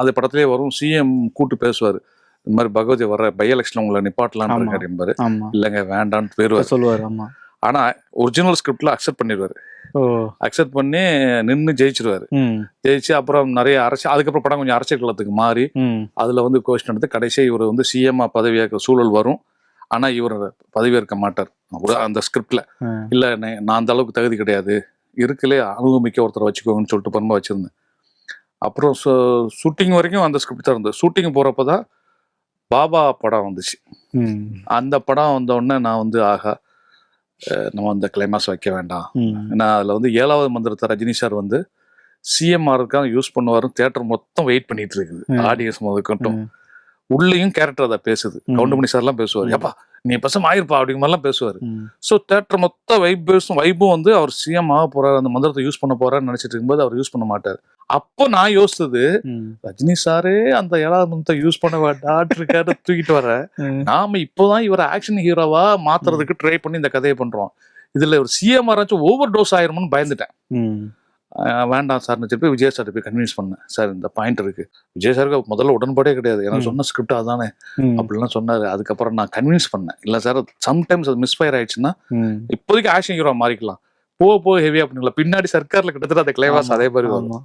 அது படத்திலே வரும், சிஎம் கூட்டு பேசுவார், இந்த மாதிரி பகவதி வர்ற பை எலெக்ஷன் உங்களை நிப்பாட்டலான்னு ஆமா. இருக்காரு என்பாரு. ஆமா இல்லைங்க வேண்டான்னு போயிடுவார். சொல்லுவார். ஆமா. ஆனா ஒரிஜினல் ஸ்கிரிப்ட்ல அக்செப்ட் பண்ணிடுவாரு. ஓ. அக்செப்ட் பண்ணி நின்று ஜெயிச்சிருவாரு. ஜெயிச்சு அப்புறம் நிறைய அதுக்கப்புறம் படம் கொஞ்சம் அரசியல் களத்துக்கு மாறி அதுல வந்து கொஸ்டின் எடுத்து கடைசியாக இவர் வந்து சிஎம்ஆ பதவியேற்க சூழல் வரும். ஆனா இவர் பதவியேற்க மாட்டார் அந்த ஸ்கிரிப்ட்ல. இல்ல நான் அந்த அளவுக்கு தகுதி கிடையாது, இருக்குல்லே அனுபவமிக்க ஒருத்தரை வச்சுக்கோங்கன்னு சொல்லிட்டு பரமா வச்சிருந்தேன். அப்புறம் ஷூட்டிங் வரைக்கும் அந்த ஸ்கிரிப்ட் தான் இருந்தது. ஷூட்டிங் போறப்பதான் பாபா படம் வந்துச்சு. அந்த படம் வந்த உடனே நான் வந்து ஆகா நம்ம அந்த கிளைமாஸ் வைக்க வேண்டாம். ஏன்னா அதுல வந்து 7வது மந்திரத்தை ரஜினி சார் வந்து சிஎம்ஆருக்காக யூஸ் பண்ணுவாரு. தியேட்டர் மொத்தம் வெயிட் பண்ணிட்டு இருக்குது, ஆடியன்ஸ் முதற்கட்டும். உள்ளேயும் கேரக்டர் அதை பேசுது. கவுண்டமணி சார் எல்லாம் பேசுவார், எப்பா நீ பசம் ஆயிருப்பா அப்படிங்கிற மாதிரிலாம் பேசுவார். ஸோ தேட்டர் மொத்த வைப்பும் வந்து அவர் சிஎம் ஆக போறாரு, அந்த மந்திரத்தை யூஸ் பண்ண போறாருன்னு நினைச்சிட்டு இருக்கும்போது அவர் யூஸ் பண்ண மாட்டார். அப்போ நான் யோசிச்சது, ரஜினி சாரே அந்த 7வது மந்திரத்தை யூஸ் பண்ண டாக்டருக்கார தூக்கிட்டு வர, நாம இப்போதான் இவரை ஆக்ஷன் ஹீரோவா மாத்துறதுக்கு ட்ரை பண்ணி இந்த கதையை பண்றோம். இதுல ஒரு சிஎம் ஆராச்சும் ஓவர் டோஸ் ஆயிரும்னு பயந்துட்டேன். வேண்டாம் சார்னு சொல்லி விஜய் சார் போய் கன்வின்ஸ் பண்ணேன். சார் இந்த பாயிண்ட் இருக்கு. விஜய் சாருக்கு முதல்ல உடன்பாடே கிடையாது, ஏன்னா சொன்ன ஸ்கிரிப்ட் அதானே அப்படிலாம் சொன்னாரு. அதுக்கப்புறம் நான் கன்வின்ஸ் பண்ணேன், இல்ல சார் சம்டைம்ஸ் அது மிஸ்ஃபயர் ஆயிடுச்சுன்னா இப்போதைக்கு ஆக்ஷன் ஹீரோ மாறிக்கலாம், போக ஹெவியா பண்ணிக்கலாம், பின்னாடி சர்க்கார்ல கிட்டத்தட்ட அந்த கிளைவாஸ் அதே மாதிரி வரும்.